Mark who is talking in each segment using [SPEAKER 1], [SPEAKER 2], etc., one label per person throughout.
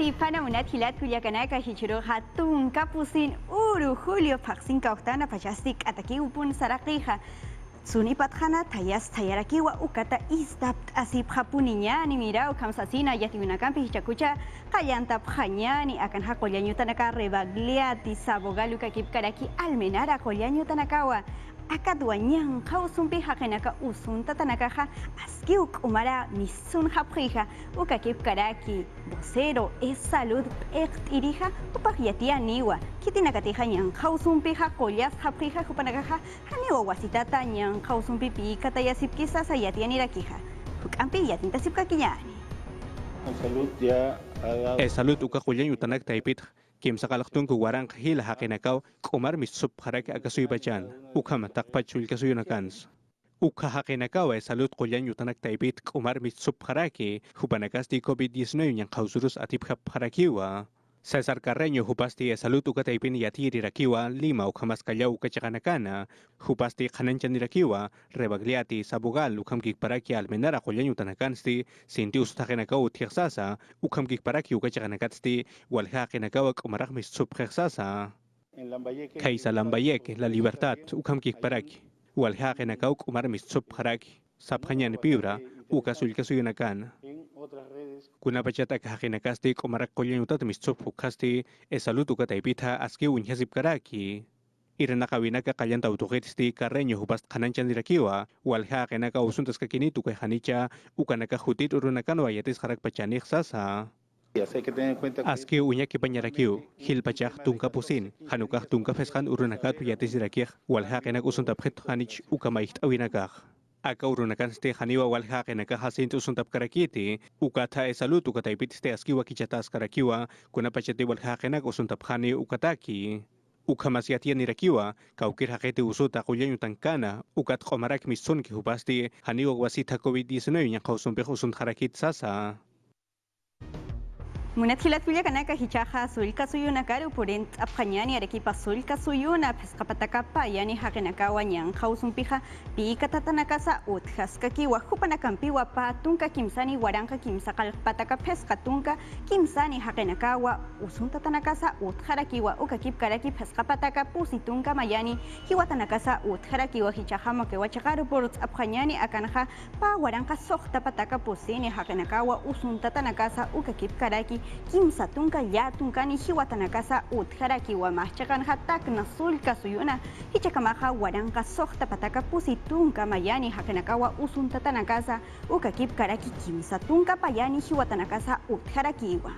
[SPEAKER 1] Mati pana munat hilat kuya kanaka hichiro hatun kapusin uru Julio paksin kautana pajastik ataki upun sarakiha. Suni pathana tayas tayarakiwa ukata istapt asip hapuninya ni mirau kamsasina yatiunakampi hichakucha kayantap hanyani akan hakolyanyo tanaka rebagliati sabogaluka kipkaraki almenara kolyanyo tanakawa. Akaduanyang kausumpi hakenaka usunta tanakaha askiuk umara misun haprija ukakip karaki vocero es salud irija upakiatia niwa kitinakatija nyang kausumpi hakolyas haprija kupanakaha haniwa wasitata nyang kausumpi pi katayasip kisa sayatia nirakija hukampi yatintasip kakinyani.
[SPEAKER 2] Salud ya
[SPEAKER 3] salud ukakulyan yutanak taipit Kim sakalaktun ku warang kahila hakinakaw kumar misup harak agasuy bachan ukam takpachul kasuy nakans ukha hakinakaw salud kulyan yutanak taipit kumar misup haraki hupanakas di COVID-19 yang kausurus atip harakiwa Cesar Carreño hupasti salud uka taipin yatiri rakiwa lima ukamas kalyaw kachakanakana hupasti kananchan rakiwa rebagliati sabugal ukam kikparaki almenara kulyan yutanakansti sinti ustakinakaw tiyaksasa ukam kikparaki ukachakanakatsti walha kinakaw umarak misup heksasa Kaisa Lambayek la libertad ukam kikparaki walha kinakaw umar misup haraki saphanyan pibra ukasul kasuyunakan Kuna bachata kahakinakasti kumarak kolyan utat misup hukasti salud uka taipita aski unyasip karaki Iranakawinaka kalyan tautukitsti Carreño hupast kananchan dirakiwa walha kenaka usuntas kakinitu kay hanicha ukanaka hutit urunakano ayatis harak pachanik sasa Aski unyaki panyarakiw hilpachak tungka pusin hanukak tungka feskan urunakatu yatis dirakih walha kenak usuntap het hanich ukamaiht awinakak Aka urunakan ste haniwa walha kenaka hasintu usuntap karakiti ukata salud ukataipit ste aski wakichatas karakiwa kuna pachati walha kenak usuntap hani ukataki Ukamasiatia nirakiwa, kaukir hakete usuta kulyan yutankana, ukat komarak misun ki hupasti, haniwa wasita COVID-19 yang kausumpe usunt harakit sasa.
[SPEAKER 1] Munat hilat kuya kanaka hichaha sulka suyuna karu purent apkanyani arekipa sulka suyuna peskapataka yani hakenakawa nyang kausumpija pi katatanaka sa utjas kakiwa hupanakampiwa pa tunka kimsani waranka kimsakal pataka peskatunka kimsani hakenakawa usunta tanaka sa utharakiwa ukakip karaki peskapataka pusitunka mayani hiwatanaka sa utharakiwa hichaha makewa chakaru purent apkanyani akanha pa waranka sokta pataka pusini hakenakawa usunta tanaka sa ukakip karaki Kimsa tunka ya tunka ni hiwatanakasa utharaki wa mahchakan hatak na sulka suyuna hichakamaha waranka sohta pataka pusi tunka mayani hakanakawa usunta tanakasa ukakip karaki kimsa tunka payani hiwatanakasa utharakiwa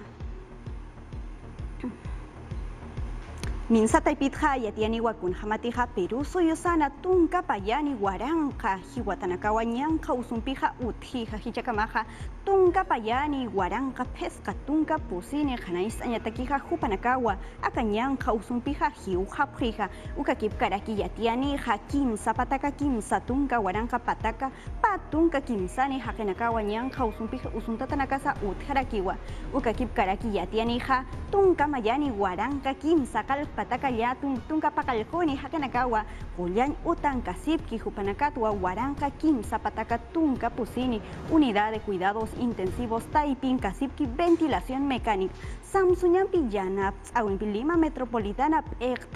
[SPEAKER 1] Minsa taipitha yatiani wakun hamatiha Peru soyosana tunka payani waranka hiwatanakawa nyanka usumpiha uthiha hichakamaha tunka payani waranka pesca tunka pusini hanais anyatakiha hupanakawa akanyanka usumpiha hiuha priha ukakip karaki yatiani ha kimsa pataka kimsa tunka waranka pataka patunka kimsani hakenakawa nyanka usumpiha usuntatanakasa utharakiwa ukakip karaki yatiani ha tunka mayani waranka kimsa pataka yatun tunka pakalkoni hakanakawa kulyan utan kasipki hupanakatwa waranka kimsa pataka tunka pusini unidad de cuidados intensivos taipin kasipki ventilación mecánica Samsunyan pillana awin Lima metropolitana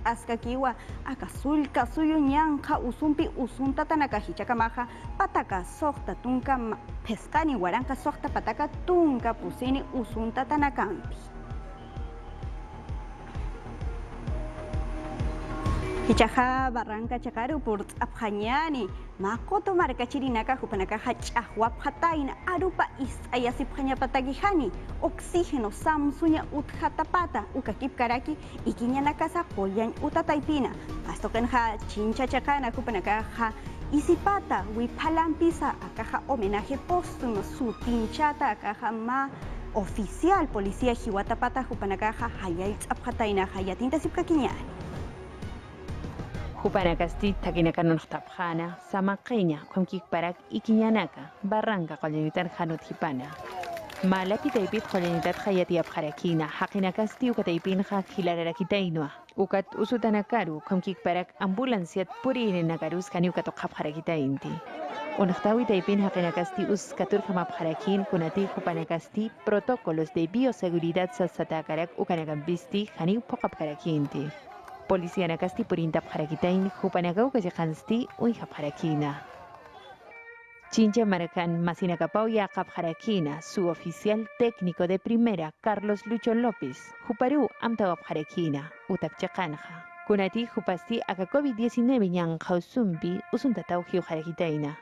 [SPEAKER 1] askakiwa akasul kasuyo nyanka usumpi usunta tanaka hichakamaha pataka sokta tunka peskani waranka sokta pataka tunka pusini usunta tanakampi Hichaha Barranca Chakaru Purt Abhanyani Makoto Marca Chirinaka Hupanaka Hachahwap Hataina Arupa Is Ayasiphanya Patagihani Oxígeno Samsunya Uthatapata Ukakip Karaki Ikinyanakasa Polyan Utataipina Pastokenha Chincha Chakana Hupanaka Isipata Wipalampisa Akaha homenaje póstumo Sutinchata Akaha Ma Oficial Policía Hiwatapata Hupanaka Hayait Abhataina Hayatinta Sipkakinyani
[SPEAKER 4] Hupanakasti takinakanon tapjana, samakenya, komkik parak ikinyanaka, barranca kolonitar hanut hipana. Malapi taipit kolonitar hayati abharakina, hakinakasti ukataipin hilarakitainua. Ukat usutanakaru, komkik parak ambulanciat puri nagaruskani ukatok abharakitainti. Unahtawi taipin hakinakasti us katur kamap harakin kunati hupanakasti protocolos de bioseguridad sasatakarak ukanakampisti hani pokap karakinti. Policía nakasti purintap harakitain hupanakau kajakansti uihap harakina. Chincha Maracan Masinacapau y Acap Jarakina, su oficial técnico de primera, Carlos Lucho López, Juparu Amtawap Jarakina, Utapchakanja. Kunati Jupasti aka COVID-19 yang Hausumbi usuntatau Hiu Jarakitaina.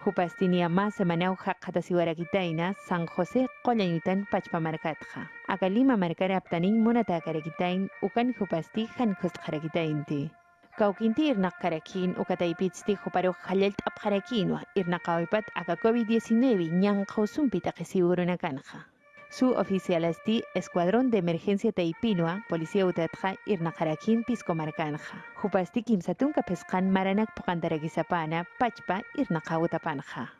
[SPEAKER 4] Jupasti ni ama semanau Hakatasiwarakitaina, San José Qolayutan Pachpamarkatja. Aka Lima Marcara Aptanin Monata Karakitain, Ukan Jupasti Hankost Jarakitainti. Kaukinti irnak karakin ukataipitsti juparo halelt ap karakinwa irnakawipat aka COVID-19 nyang kausumpita kesiurunakanja. Su oficialasti Escuadrón de Emergencia Taipinua, Policía Utatja irnakarakin piscomarcanja. Jupasti kimsatunka pescan maranak pokandarakisapana, pachpa irnakawutapanja.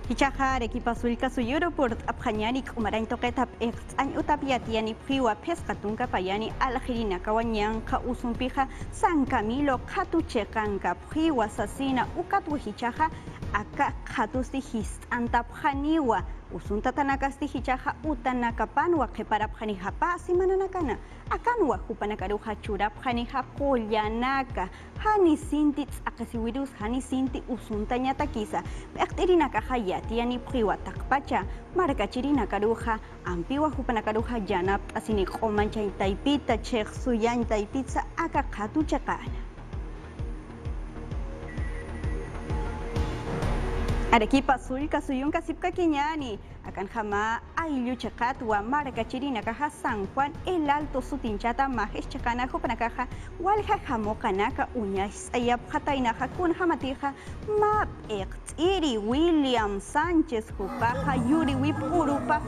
[SPEAKER 1] Hichaja Arequipa Sulka Suyuro por Abjañanik Umarain Toquetap Añ Utapiatiani Priwa Pescatunca Payani Algirina Kawanyang Ka Usumpija San Camilo Katuchekanka Priwa Sasina Ukatu Hichaja Aka Katusti Hist Antapjaniwa Usunta Tanakasti Hichaja Utanakapanwa Keparapjaniha Simananakana Akanwa Hupanakaruja Churapjaniha Polyanaka Hani Sintits Akasiwirus Hani Sinti Usunta Ñatakisa Bacterinaka Hayatiani Priwa Takpacha Markachirina Karuja Ampiwa Hupanakaruja Janap Asini Komanchay Taipita Chek Suyan Taipitsa Aka Katuchakana Arequipa Sulka Suyun Kasipka Kiñani akan jama ayllu chakatwa markachirina kaja San Juan el Alto Sutinchata majes chakana jupanakaja walja jamokanaka uñas ayap jatainaja kun jamatija map iri William Sánchez jupaja Yuri Wip Urupa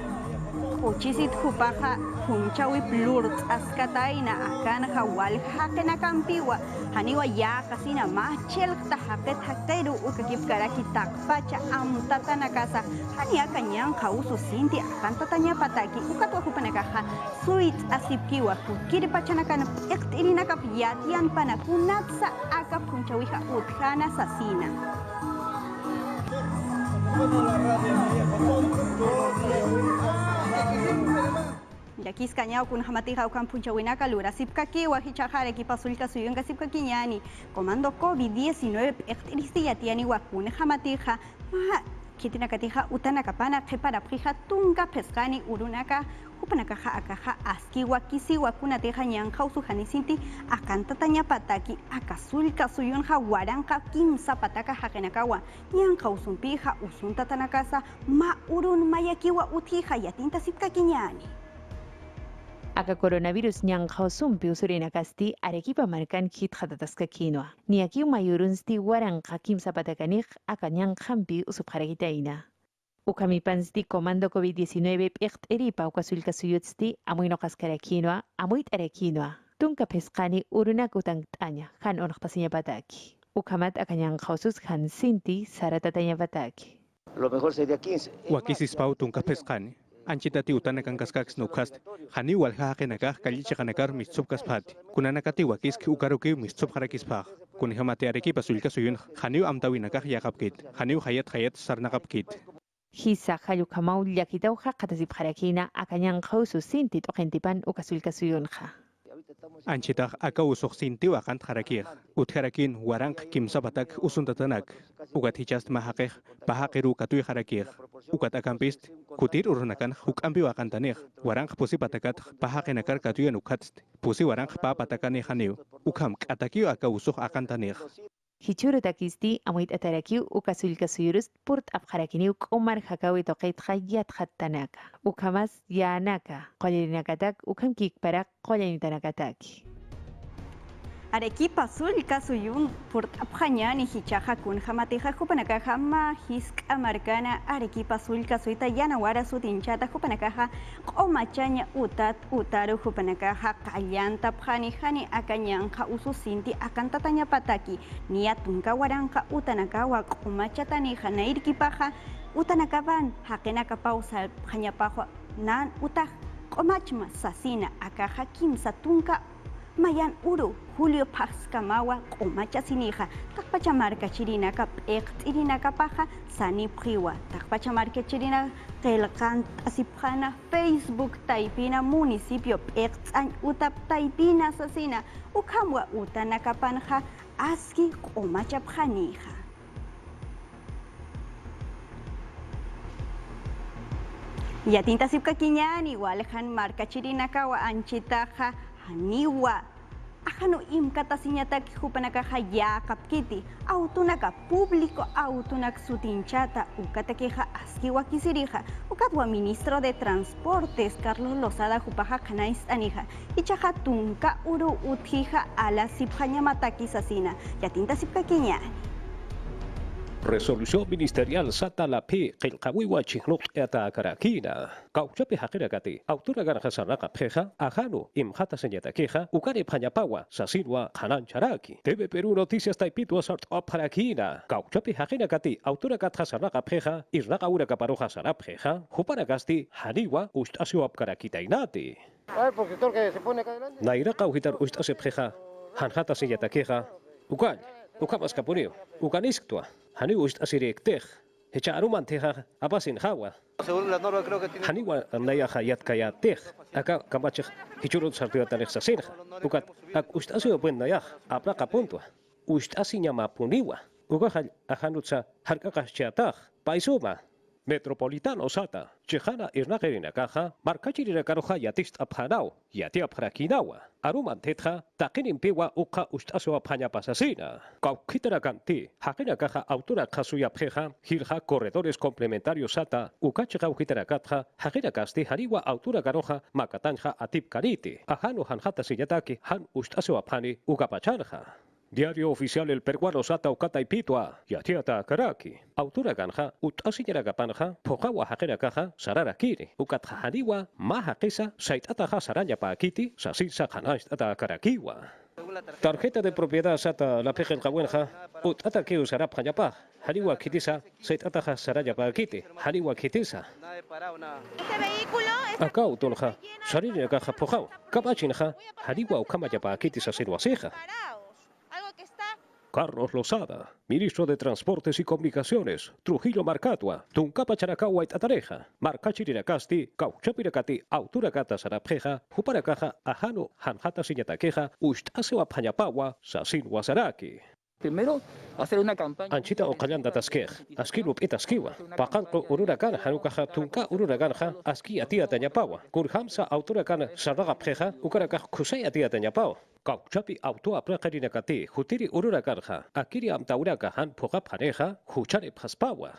[SPEAKER 1] Uchisit jupaja Hunchawip Lourdes Askataina akanja walja kenakampiwa haniwa ya kasina machel tahapet hakteru ukakip karaki takpacha amtatana casa hania kanyang kausu sinti akan tatanya pataki ukatwa hupanakaha suit asipkiwa kukiripachanakan ektirinakap yatian panakunatsa akap kunchawiha uthana sasina Yakis Cañao kun Hamatija Ukan Punchawinaka Lura Sipkakiwa Hichajare Kipasulka Suyunga Sipkakiñani Comando COVID-19 Ektiristiyatiani Wakun Hamatija Kitinakatija Utanakapana Keparapija Tunga Pescani Urunaka Hupanakaja Akaja Askiwa Kisiwa Kunateja Ñanjausu Janisinti Akantatanya Pataki Akasulka Suyunja Waranka Kim Zapataka Hakenakawa Ñanjausumpija Usunta Tanakasa Ma Urun Mayakiwa Utija Yatinta Sipkakiñani
[SPEAKER 4] Aka coronavirus nyang khosumpi usurina kasti Arequipa markan hit khatatasqa kinwa. Ni aki mayurunsti waran qakim sapatakanik aka nyang khampi usupharakitaina. Ukami pansti comando COVID-19 piqt eripa ukasulka suyutsti amuino qaskara kinwa amuit arekinwa. Tunka pesqani urunak utangtanya khan onqtasinya pataki. Ukamat aka nyang khosus khan sinti saratatanya pataki.
[SPEAKER 5] Lo mejor sería 15.
[SPEAKER 3] Wakisis pau tunka pesqani. Anchitati utanakan kaskaks nukast, hani walhaake nakah kalicha kanakar mitsupkas pati. Kunanakati wakiski ukaruki mitsup harakispah. Kunihamate Arequipa Sulka Suyun, hani amtawi nakah yakapkit, hani hayat sarnakapkit.
[SPEAKER 4] Hisa hayu kamau yakitauja qatasip harakina akanyang khausu sinti toqentipan ukasulka suyunja.
[SPEAKER 3] Anchitaq aka usuq sinti waqant harakih. Utharakin waranq kimsa batak usuntatanak. Ugat hichast mahaqiq, bahaqiru katuy harakih. Ugat akampist, kutir urunakan hukampi waqantanih. Waranq pusi batakat bahaqinakar katuyan ukhatst. Pusi waranq pa batakani haniw. Ukam katakiyo aka usuq aqantanih.
[SPEAKER 4] Hichuru takisti amuit atarakiu ukasulka suyurus purt abharakiniu kumar hakawi toqait khayat khattanaka. Ukamas yanaka, qolirinakatak ukam kikparak qolinitanakataki.
[SPEAKER 1] Arequipa Sulka Suyun Port Abjañani Hichaja kun Hamatija Jupanakaja Majisk Amarcana Arequipa Sulka Suita Yanawara Sutinchata Jupanakaja Omachaña Utat Utaru Jupanakaja Kallanta Pjani Hani Akanyanja Usu Sinti Akantatanya Pataki Niatunka Waranka Utanakawa Omachatani Hanairkipaja Utanakaban Hakenaka Pausa Hanyapajo Nan Utah Omachma Sasina Akaja Kimsa Tunka mayan uru Julio Paskamawa qomacha sinija takpachamarka chirinaka p'eqt'irinaka paja sani priwa takpachamarka chirina qelqan asipjana Facebook taipina municipio p'eqtz'an utap taipina sasina ukhamwa utanaka panja aski qomacha pjanija. Yatinta sipka kiñani walhan marka chirinaka wa anchitaja haniwa ajano imkata siñataki hupanakaja yakapkiti autunaka público autunak sutinchata ukatakeja askiwa kisirija ukatwa ministro de transportes Carlos Lozada hupaja kanais anija ichaja tunka uru utjija ala sipjañamataki sasina yatinta sipka kiñani.
[SPEAKER 5] Resolución ministerial sata la P qilqawiwa chihnuk eta karakina kauchapi haqirakati autora garja saraka pheja ajano imjata señatakeja ukari phañapawa sasinwa khanan charaki TV Perú Noticias taipitwa sart opharakina kauchapi haqirakati autora gatja saraka pheja irraqa uraka paroja sarapheja huparakasti haniwa ustasio apkarakita inati
[SPEAKER 6] A ver, porque que se pone acá adelante.
[SPEAKER 5] nairaqa uhitar ustasio pheja hanjata señatakeja ukal ukamas kapunio ukanisktua Hani ust asirektek, hecha arumanteja abasin hawa.
[SPEAKER 6] Según la norma creo que tiene...
[SPEAKER 5] Haniwa naya hayat kayatek, acá kamachek hichurut sartuatan exasinja. Ukat ak ust asio buen naya, aplaca puntua. Ust asinyama puniwa. Ukahal ahanutsa harkakas chatag, paisuma. Metropolitano sata, chejana irnagerina caja, marcachirina caroja yatist aphanao, yati aphrakinawa. Aruman tetja, takinim piwa uka ustaso aphaña pasasina. Kaukitara kanti, hakina caja autora kasuya pjeja, hilja corredores complementarios sata, ukachiga ukitara katja, hakina kasti hariwa autora garoja, makatanja atip kariti. Ahano hanjata siyataki, han ustaso aphani, ukapachanja. Diario oficial El Peruano Sata Ukata y Pitua, Yatiata Karaki, Autura Ganja, Utasiñera Gapanja, Pojawa Hajera Caja, Sarara Kiri, Ukatjahaniwa, Maha Kesa, Saitataja Saranya Paakiti, Sasisa Hanastata Karakiwa. Tarjeta de propiedad Sata La Peja Kawenja, Utata que usará Panyapa, Haniwa Kitisa, Saitataja Saranya Paakiti, Haniwa Kitisa.
[SPEAKER 7] Este vehículo es
[SPEAKER 5] Acá Utonja, Sarina Caja Pojao, Kapachinja, Haniwa Ukamaya Paakiti Sasiruaseja.
[SPEAKER 7] parados. Algo que está
[SPEAKER 5] Carlos Lozada, ministro de Transportes y Comunicaciones, Trujillo Marcatua, Tuncapa Characagua y Tatareja, Marcachirinacasti, Cauchapirakati, Auturacata Sarapjeja, Juparacaja, Ajano, Hanjata Siñataqueja, Ustaseo Pañapawa, Sasin Wasaraki.
[SPEAKER 8] Primero, hacer una campaña.
[SPEAKER 5] Anchita Ocayanda Taskej, Askilup Itaskiwa, Pacanco Ururacan, Hanukaja, Tunca Ururaganja, Aski Atia Tañapawa, Kurhamsa Autoracan, Saragapjeja, Ucaracaj Kusei Atia Tañapao. Kauchapi autua prakarinakati, Jutiri Ururagarja, Akiri Amtauraka Han Pogapaneja, Huchari Paspawa.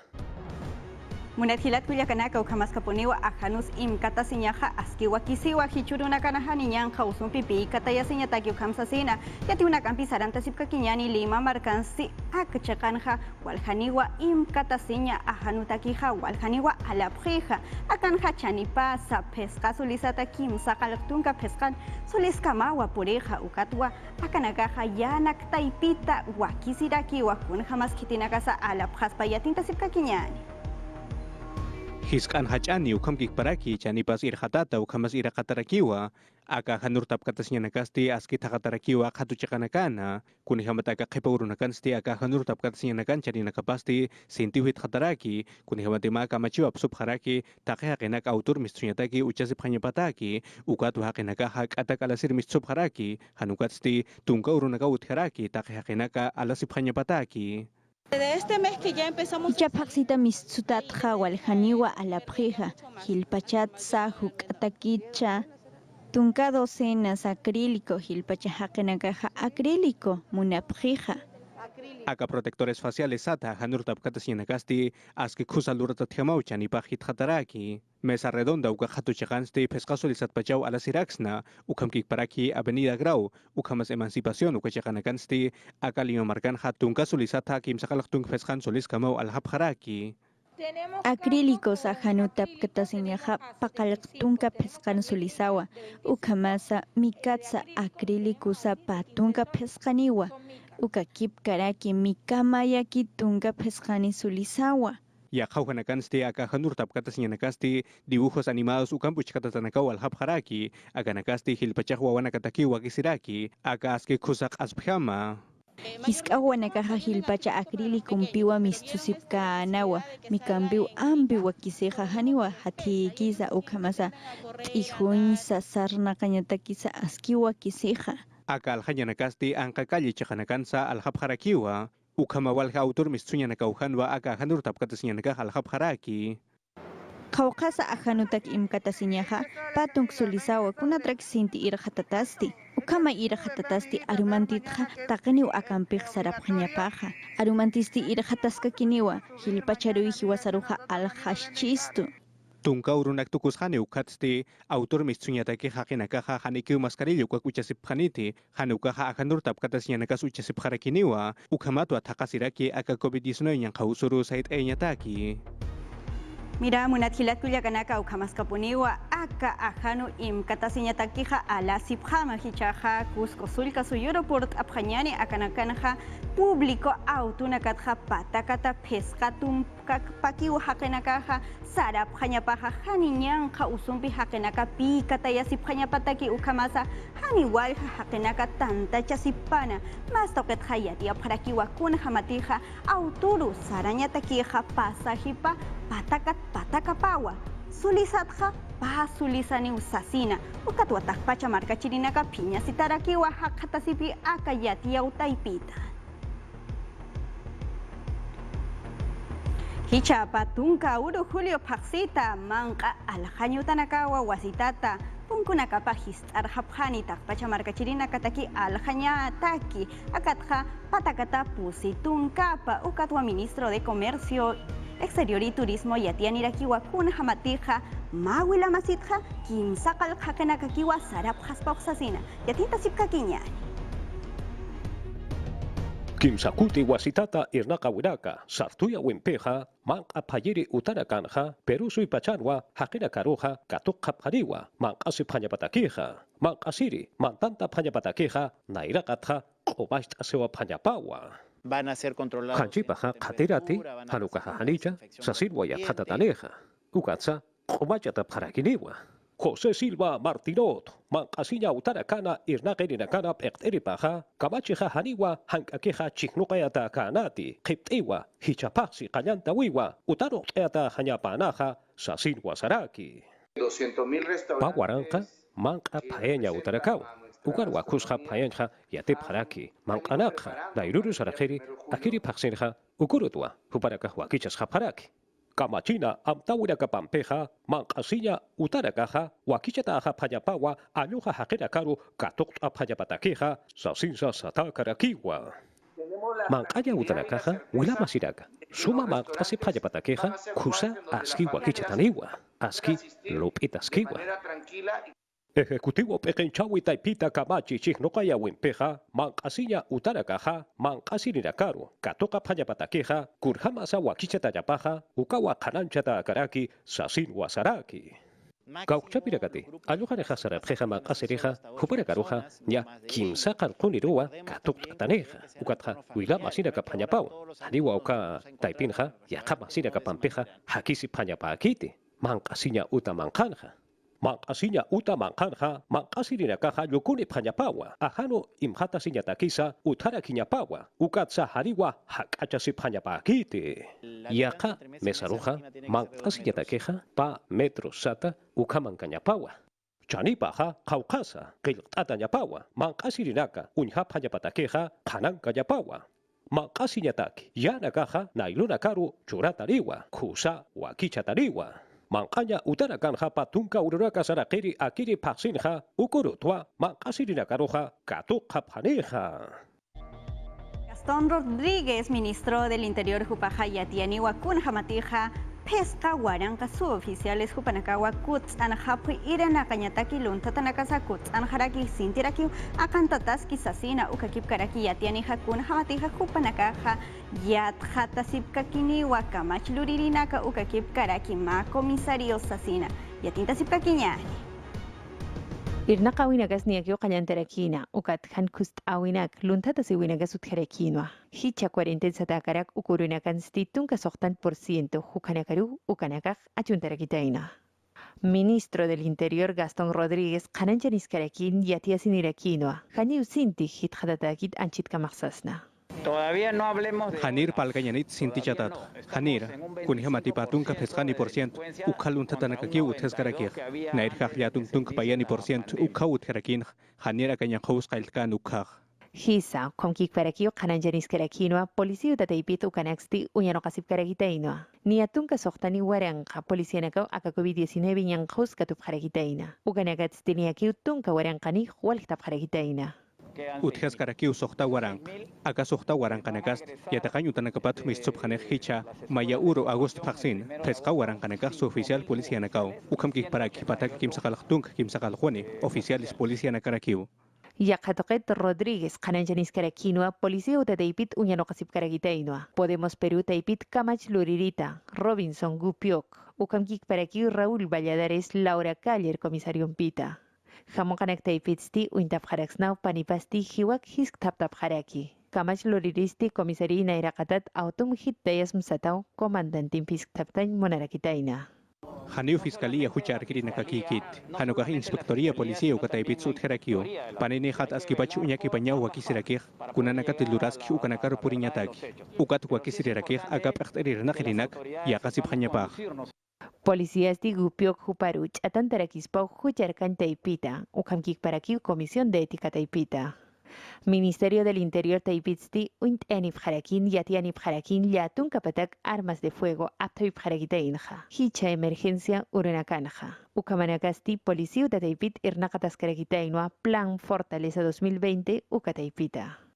[SPEAKER 1] Munathilat kuyakanaka ukamas kapuniwa ajanus imkata siñaja askiwa kisiwa hichuruna kanaja niñanja usun pipi kataya siñataki ukamsasina yati una campi saranta sipka kiñani lima marcansi akachakanja waljaniwa imkata siña ajanutakija waljaniwa alapjija akanja chanipa sa pesca solisata kim sakalaktunka pescan soliskamawa pureja ukatwa akanagaja yanak taipita wakisiraki wakun jamas kitinakasa alapjaspa yatinta sipka kiñani.
[SPEAKER 3] Hiskan hachani ukam kikparaki chanipas irhatata ukamas irakatarakiwa aka hanur tapkatasnya nakasti aski takatarakiwa katuchakanakana kuni hamataka qipaurunakansti aka hanur tapkatasnya nakan chani nakapasti sintiwit khataraki kuni hamatima kamachiwa psupharaki taqihaqinaka autor mistruñataki uchasip hañapataki ukatu haqinaka hak atak alasir mistupharaki hanukatsti tunka urunaka utharaki taqihaqinaka alasip hañapataki.
[SPEAKER 7] de este mes que ya empezamos
[SPEAKER 9] Ichapaxita mistzutatja waljaniwa alapjija, hilpachat sahuk atakicha, tunka docenas acrílico, hilpachajaqenakaja acrílico, munapjija.
[SPEAKER 3] Aka protectores faciales sata hanur tapkatas yanakasti aski khusalurata thamaucha ni pajit khataraki mesa redonda uka khatu chagansti pescaso lisat pachau ala siraxna ukamkik paraki avenida grau ukamas emancipación uka chaganakansti aka lima marcan hatunka solisata kim sakalaktung pescan solis kamau al habharaki
[SPEAKER 9] Acrílicos ajanutap katasinyaja pakalaktunka pescan sulisawa, ukamasa mikatsa acrílicusa patunka pescaniwa. Ukakip karaki mikama yaki tunga pescani sulisawa.
[SPEAKER 3] Ya kauhanakansti aka hanurtap katasñanakasti dibujos animados ukampuch katatanakaw alhap haraki akanakasti hilpachaq wawanakataki wakisiraki aka aske khusaq aspjama.
[SPEAKER 9] Hisk'awanakaja hilpacha acrílico piwa mistusipka anawa mikambiu ambiwa kiseja haniwa hatikiza ukhamasa t'ihunsa sarnaqañatakisa askiwa kiseja.
[SPEAKER 3] Aka alhañanakasti anqa calle chaqanakansa alhap harakiwa ukhamawalha autor mistuñanakawhanwa aka hanurtap katasñanakaj alhap haraki.
[SPEAKER 9] Qawqasa ahanutak imkatasiñaja patunk sulisawa kunatrak sinti irhatatasti. Ukama irhatatasti arumantitja taqniw akampiq sarapqañapaja. Arumantisti irhataska kiniwa hilpacharuihi wasaruja alhashchistu.
[SPEAKER 3] Tunkaw runak tukushani ukatsti autor mistuñataki haqinakaja hanikiw mascarillo kuchasipjaniti hanukaja ahanurtap katasñanakas uchasipharakiniwa ukhamatwa thaqasiraki aka COVID-19 ñanqawsuru sait eñataki.
[SPEAKER 1] Mira, munathilat kuyakanaka ukamaskapuniwa aka ajanu imkatasiñatakija alasipjama hichaja Cusco sulka suyuroport apjañani akanakanja público autunakatja patakata pescatum pakiwa haqinakaja sarapjañapaja haniñanja usumpi haqinaka pikatayasipjañapataki ukamasa haniwalja haqinaka tantachasipana mas toqetja yatiapjarakiwa kunjamatija autoru sarañatakija pasajipa patakapawa sulisatja pasulisani usasina ukatwatak pachamarkachirinaka piña sitarakiwa haqatasipi akayatiya utaipita hichapa tunka uru Julio Paxita manqa alhañutanakawa wasitata punkunakapa histarhapjani takpachamarkachirinaka taki alhañataki akatja patakata pusi tunkapa ukatwa ministro de Comercio Exterior y Turismo yatianirakiwa kunjamatija mawila masitja kimsaqal haqinakakiwa sarapjaspa uqsasina yatintasipkakiñani.
[SPEAKER 5] Kimsakuti wasitata irnaqa wiraka sartuya wimpeja manqa phayiri utarakanja perusuy pachanwa haqina karuja katuqa phariwa manqasi phañapatakija manqasiri mantanta phañapatakija nairaqatja q'upasht'asiwa phañapawa.
[SPEAKER 2] Van a ser controlados.
[SPEAKER 5] Hanchipaja qatirati hanukaja hanicha sasirwa yathatataneja ukatsa q'umachata pharakiniwa. José Silva Martinot manqasiña utarakana irnaqeninakana p'eqt'iripaja kamachija haniwa hank'akiqa chiknuqayata kanati qhipt'iwa hichapaqsi qallantawiwa utaruqt'ayata hañapanaja sasinwa saraki.
[SPEAKER 10] 200.000 restaurantes.
[SPEAKER 5] Pawaranqa manqa phaeña utarakaw ukarwa khusqa phaeñja yatip haraki manqanaqa dairuru sarakiri akiri phaqsinja ukurutwa huparakaq wakichasqa pharaki. Kamachina amtawiraka pampeja manqasiña utarakaja wakichataja phañapawa añuja haqirakaru katuqt'a phañapatakiqa sasinsa satakarakiwa. Manqaya utarakaja wilamasiraka suma manqasi phañapatakiqa khusa aski wakichataniwa aski lup'itaskiwa. Ejecutivo peqenchawi taipita kamachi chiknoqaya wimpeja manqasiña utarakaja manqasirinakaru katuqa phañapatakiqa kurhamasa wakichatllapaja ukawa qananchata akaraki sasinwa saraki. Kawchapirakati alluqareja sarapjeja manqasirija huparakaruja ña kimsa qarquniruwa katuqt'ataneja ukatja wilamasiraka phañapawa haniwa uka taipinja yaqamasiraka pampeja hakisi phañapakiti manqasiña uta manqanja. Manqasiña uta manqanja manqasirinakaja llukuni phañapawa ajanu imhatasiñatakisa utarakiñapawa ukatsa hariwa hak'achasi phañapakiti. Yaqa mesaruja manqasiñatakeja pa metro sata ukamankañapawa. Chanipaja qawqasa qillq'atañapawa manqasirinaka uñha phañapatakeja qhanankañapawa. Manqasiñataki yanakaja nailunakaru churatariwa khusa wakichatariwa. Manqaña utarakanja patunka ururaka sarakiri akiri phaqsinja ukurutwa manqasirinakaruja katuqa phaneja.
[SPEAKER 1] Gastón Rodríguez, ministro del Interior Jupaja yatianiwa kunjamatija pesca waranqa suboficiales Jupanakawa kuts anhapu irana kañataki luntatanakasa kuts anharaki sintiraki akantatas sasina ukakip karaki yatianija kunjamatija Jupanakaja yatjatasipkakiniwa kamachlurinaka ukakip karaki ma comisario sasina yatintasipkakiñani.
[SPEAKER 4] Irnaqa winagas niakio qallantarakina ukat han kust awinak luntata si winagas utjarakinwa. Hicha 40 satakarak ukurunakan stitun kasoqtan por ciento hukanakaru ukanakak achuntarakitaina. Ministro del Interior Gastón Rodríguez qananchanis karakin yatiasinirakinwa. Hani usinti hitqadatakit anchitka maqsasna.
[SPEAKER 8] Todavía no hablemos de
[SPEAKER 3] Hanir palgañanit sintichatat. Hanir, kunihemati patunka pescani por ciento, ukalun tatanakaki utesgarakir. Nair hajyatun tunk payani por ciento, ukaut karakin, hanira kañanjous kailkan ukaj.
[SPEAKER 4] Hisa, komkik parakio qananchanis karakinwa, polisio tataipit ukanaksti uñanoqasip karakitainwa. Niatunka soqtani waranqa polisianakaw aka COVID-19 ñanqaus katup karakitaina. Ukanakatstiniakiw tunka waranqani walktap karakitaina.
[SPEAKER 3] Utjes karakiu sohta warang. Aka sohta warang kanakast, yatakanyu tanakapat mistsup kanek hicha, maya uro agost paksin, pesca warang kanakak su oficial polisia nakau. Ukamkik parak patak kim sakalaktunk kim sakalhone, oficialis polisia nakarakiu.
[SPEAKER 4] Yaqatoqet Rodríguez qananchanis karakinwa polisio tataipit uñanoqasip karakitainwa. Podemos Perú taipit Kamach Luririta, Robinson Gupiok, ukamkik parakiu Raúl Valladares, Laura Caller, comisario Pita. Jamon kanak taipitsti uintap haraksnaw panipasti hiwak hisk tap haraki. Kamach Luriristi komisari nairaqatat autum hit dayas msataw komandantin pisk taptañ monarakitaina.
[SPEAKER 3] Haniu Fiscalía huchar kirinakakikit, hanukah Inspectoría Policía ukataipit sutjerakio, panini hat askipach uñakipañaw wakisirakij, kunanakat luraski ukanakar puriñatak, ukat wakisirakij agap akhtarirnakirinak, yakasip hanyapaj.
[SPEAKER 4] Policías de Gupiok Juparuch atantarakispaw hucharkan taipita, ukamkik parakiw Comisión de Ética taipita. Ministerio del Interior taipitsti uint enif harakin yatianif harakin yatun kapatak armas de fuego aptoip harakitainja. Hicha emergencia urenakanja. Ukamanakasti policía taipit irnakatas karakitainwa Plan Fortaleza 2020 ukataipita.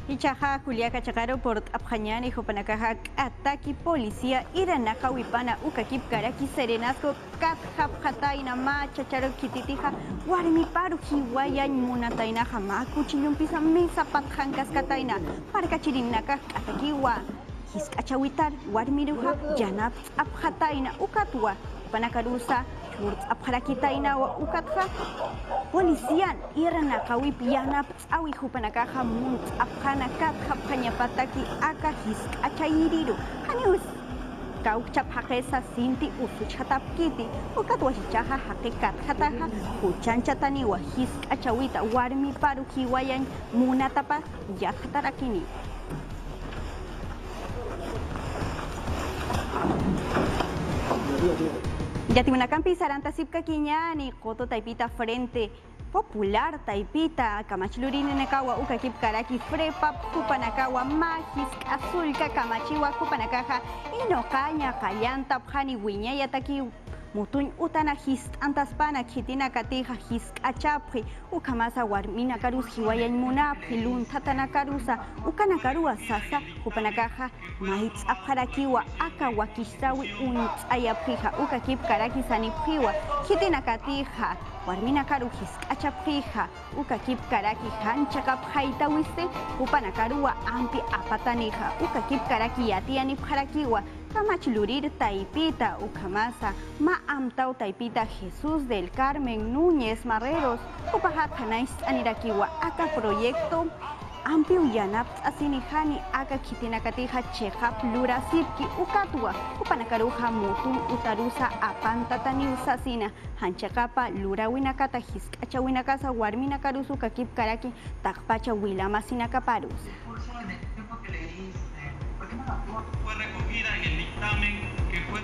[SPEAKER 1] Hichaja Julia Cachacaro por Abjañani Jopanakaja Ataki Policía Iranaka Wipana Ukakip Karaki Serenasco Kat Hapjataina Ma Chacharo Kititija Warmi Paru Hiwayan Munataina Hama Kuchilum Pisa Mesa Patjankas Kataina Parkachirinaka Katakiwa Hiskachawitar Warmiruja Janap Abjataina Ukatwa Panakarusa Churts Abjarakitaina Ukatja Polisian Iranaka Wipiana Awi Hupanakaja Munt Abhanakat Hapanyapataki Aka Hisk Achairiru Hanius Kauchap Hakesa Sinti Usuchatapkiti Ukatwachichaja Hakekat Hataja Huchanchataniwa Hisk Achawita Warmi Paru Hiwayan Munatapa Yakatarakini. Yatimunacampi Saranta Sipka Quiñani, Coto Taipita Frente Popular Taipita, Kamachlurini Nekawa, Ukakip Karaki, Frepa, Kupanakawa, Magisk, Azulka, Kamachiwa, Kupanakaja, Inocaña, Kayanta, Pani, Wiña, Yataki, Mutun Utana Hist, Antaspana, Kitina Katija, Hisk, Achapri, Ukamasa, Warmina Karus, Hiwayan Munapri, Lun, Tatana Karusa, Ukanakarua, Sasa, Kupanakaja, Maitz, Aparakiwa, Aka, Wakistawi, Unitz, Ayaprija, Ukakip Karaki, Sanipriwa, Kitina Katija, Warmina Karu, Hisk, Achaprija, Ukakip Karaki, Hanchakap, Haitawiste, Upanakarua, Ampi, Apatanija, Ukakip Karaki, Yatiani, Parakiwa, Kamachlurir Taipita, Ukamasa, Maamtau Taipita, Jesús del Carmen Núñez Marreros, Upajat Hanais Anirakiwa, Aka Proyecto, Ampi Uyanap Asinihani, Aka Kitinakatija, Chejap Lura Sipki, Ukatua, Upanakaruja Mutum, Utarusa, Apanta Taniusa Sina, Hanchakapa, Lura Winakata, Hisk, Achawinakasa, Warmina Karusu, Kakip Karaki, Takpacha Wilama Sinakaparusa.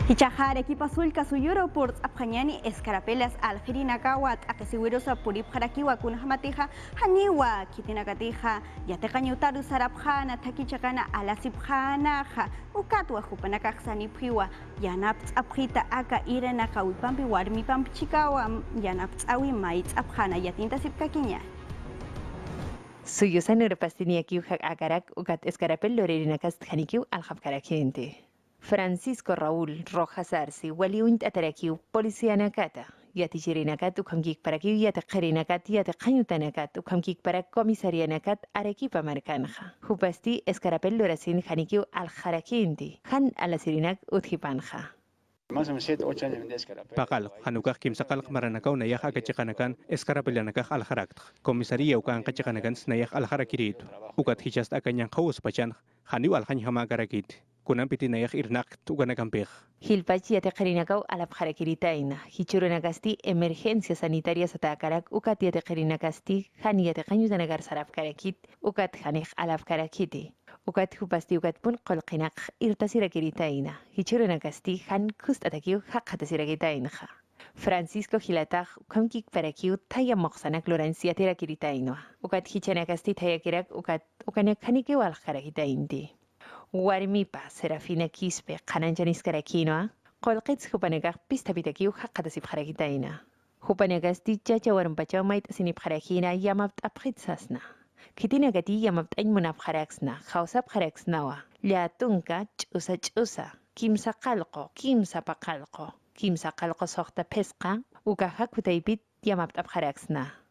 [SPEAKER 1] Hichahar equipa azul Kasuyuro por Abjañani Escarapelas Aljirinakawat Akasiwirosa Purip Harakiwa Kunhamatiha Haniwa Kitinakatija Yatekanyutaru Sarabhana Takichakana Alasiphanaja Ukatwa Hupanakaksani Piwa Yanaps Abjita Aka Irenaka Wipampi Warmi Pampichikawa Yanaps Awi Maitz Abjana Yatinta Sipkakiña.
[SPEAKER 4] Suyusan Urpastiniakiu Hak Akarak Ukat Escarapel Lorerinakas Hanikiu Alhabkarakente. Francisco Raúl Rojas Arce, Waliuint Atarakiu, Policianakat, Yatichirinakat, Ukamkik Parakiu, Yatakirinakat, Yatakanyutanakat, Ukamkik para Comisarianakat, Arequipa Marcanja. Hupasti Escarapel Lorasin Hanikiu Alharakinti, Han Alasirinak Utjipanja.
[SPEAKER 2] Más o menos 7, 8 años vendías que
[SPEAKER 3] Pakal, hanukah kim sakal maranakaw na yak agachikanakan eskarapilyanakah alharakt. Komisaria ukan kachikanakan snayak alharakirit. Ukat hichast akanyang kaus pachan, haniw alhanyhamagarakit. Kunan piti nayak irnak tuganakampih.
[SPEAKER 4] Hilpachi yataqarinakaw alapqarakiritaina. Hichurunakasti emergencia sanitaria satakarak ukat yataqarinakasti hani yataqañutanagar sarapkarakit ukat hanik alapkarakiti. Ukat hupasti ukat pun qolqinak irtasirakiritaina. Hichurunakasti han kustatakiw haqqatasiragitaina. Francisco Gilatag ukamkik parakiw taya moqsanak Lorencia tirakiritaino. Ukat hichanakasti tayakirak ukanak hanike walqarakitainti. Warmipa Serafina Quispe qananchanisqarakinoa qolqitz hupanakaq pistapitakiw haqqatasipqarakitaina. Hupanakasti chacha warmpachawmay t'asinipqarakina yamapt'apqitsasna. Kitinakati yamapt'añ munapqaraksna qhawsapqaraksnawa. Llatunka ch'usa kimsa qallqo soqta pesqa uka hakutaypit yamapt'apqaraksna.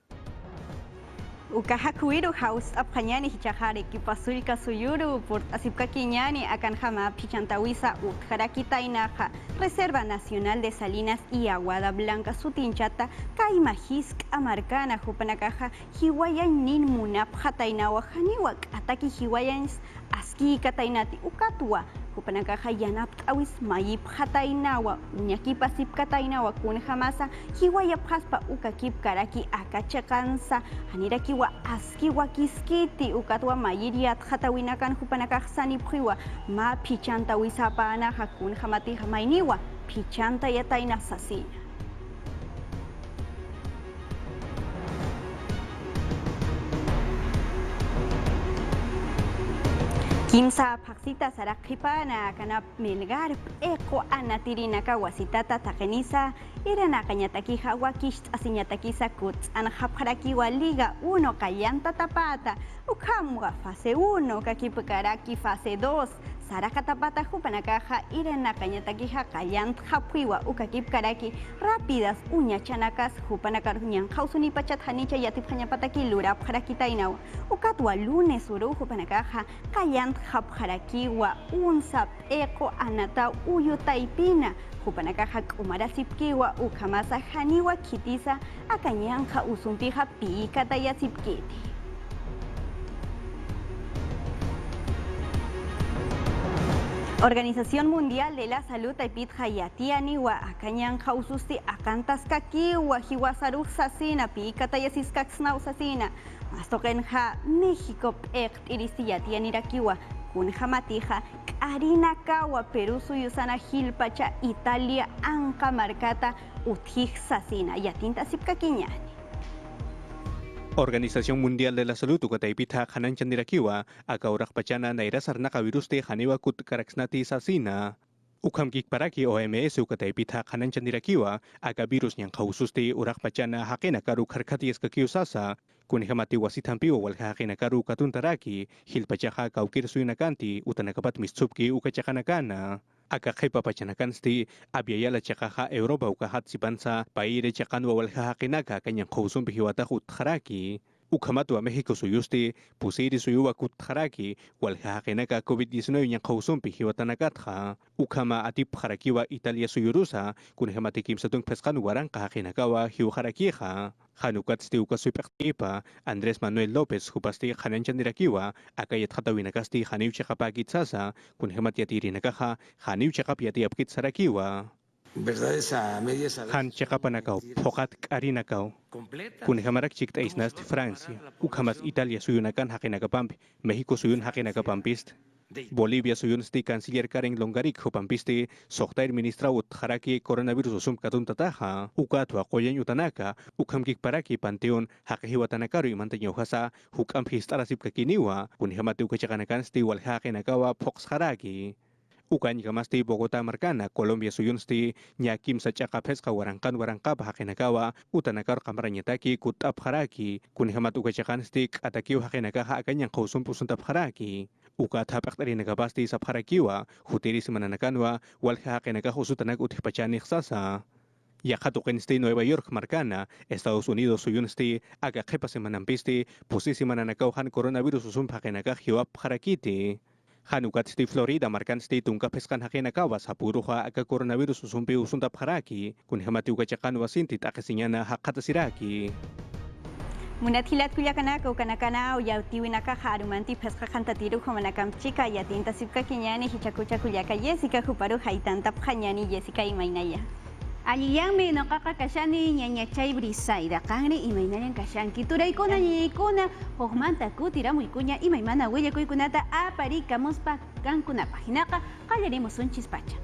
[SPEAKER 1] Ukahakuiru haus apqañani hichahari kipasulka suyuru por asipkakiñani akan hama pichantawisa utjarakitainaja Reserva Nacional de Salinas y Aguada Blanca sutinchata kaimahisk amarkana hupanakaja hiwayan nin munap hatainawa haniwak ataki hiwayans aski katainati ukatwa hupanakaja yanapt awis mayip hatainawa uñakipasip katainawa kun hamasa hiwaya phaspa ukakip karaki akachakansa hanirakiwa askiwa kiskiti ukatwa mayiriat hatawinakan hupanakaja saniphiwa ma pichanta wisapana hakun hamati hamainiwa pichanta yataina sasina. Kimsa paksita sarakipana kanap milgar eko anatirinaka wasitata takenisa irana kanyataki hawakist asinyatakisa kuts anahaparakiwa liga 1 kayanta tapata ukamwa fase 1 kakipukaraki fase 2 sarakatapata hupanakaja irana kanyatakiha kayant hapwiwa ukakipkaraki rápidas uñachanakas hupanakaruñan hausunipa hanicha yatiphañapataki lurap harakitainawa ukatwa lunes uru hupanakaja kayant hapjarakiwa unsap eko anata uyutaipina hupanakaja k'umarasipkiwa ukhamasa haniwa kitisa akañanja usumpija pikatayasipkiti. Organización Mundial de la Salud taipitja yatianiwa akañanja ususti akantaskakiwa hiwasaruj sasina pikatayasiskaksnau sasina mastoqenja México p'eqt iristi yatianirakiwa kunjamatija k'arinakawa Perú suyusana hilpacha Italia anqa markata utjij sasina yatintasipkakiñani.
[SPEAKER 3] Organización Mundial de la Salud ukataipitha kananchandirakiwa akauraqpachana nairasarnaqa viruste haniwa kutkaraksnati sasina. Ukamkikparaki OMS ukataipitha kananchandirakiwa aka virus ñanqawsuste uraqpachana haqinakaru karkatiyaskakiw sasa kunijamati wasitampiwa walhaqinakaru katuntaraki hilpachaqa kawkirsuynakanti utanakapat mistupki ukachaqanakana. Aka qhipa pachanakansti abyayala chaqaja Europa ukahatsipansa paire chaqanwa walhaqinaka kañan qhawsumpi hiwataq utqharaki. Ukhamatu a México suyusti pusiri suyuwa kutqharaki walhaqinaka COVID-19 ñan qhawsumpi hiwatanakatqa. Ukhama atip qharakiwa Italia suyurusa kunijamati kimsatun pesqan waranqa haqinakawa hiwqharakiqa. Hanukatsti ukasuypiqtipa Andrés Manuel López hupasti qhananchandirakiwa akayat qhatawinakasti haniw chaqapakitsasa kunijamati yatirinakaja haniw chaqap yatiyapkitsarakiwa. Han chaqapanakaw phoqat k'arinakaw kunijamarak chikt'aysnasti Francia ukhamas Italia suyunakan haqinakapampi México suyun haqinakapampist Bolivia suyunsti canciller Karen Longarik hupampisti soqtayr ministra utqharaki coronavirus usum katuntataja ukatwa qoyan utanaka ukhamkikparaki panteon haqihiwatanakaru imantañawhasa hukampi histarasipkakiniwa kunijamati ukachaqanakansti walhaqinakawa phoqsqaraki. Ukañikamasti Bogotá marcana Colombia suyunsti ñakim sachaqa pesqa waranqapa haqinakawa utanakar qamrañataki kut'apqharaki kunihamat ukachaqansti k'atakiw haqinakaja akañan qhawsumpusuntapqharaki ukat hap'aqt'arinakapasti sapqharakiwa hutirisi mananakanwa walqa haqinakaja usutanak utijpachaniq sasa. Yaqatuqinsti Nueva York marcana Estados Unidos suyunsti aka qhipa semanampisti pusisi mananakawhan coronavirus usumpa haqinakaj hiwapqharakiti. Hanukat sti Florida markan sti tungka peskan hakena kawas hapuruha aka coronavirus usumpi usunta pharaki kun hamati ukachakan wasinti takasinyana hakata siraki.
[SPEAKER 1] Munat hilat kuya kanaka ukanakana ya tiwinaka harumanti pesca cantatiru homanakam chica ya tinta sipka kinyani hichakucha kuyaka Jessica huparu haitanta phanyani Jessica imainaya.
[SPEAKER 10] Alliyangmi noqaqa kashani ñañachay brisaida qanri imaynayan kashanki turaykuna ñañaykuna hukmanta kutiramuykuna imaymana willakuykunata aparikamuspa kankunapaq hinaqa qallarimusunchis pacha.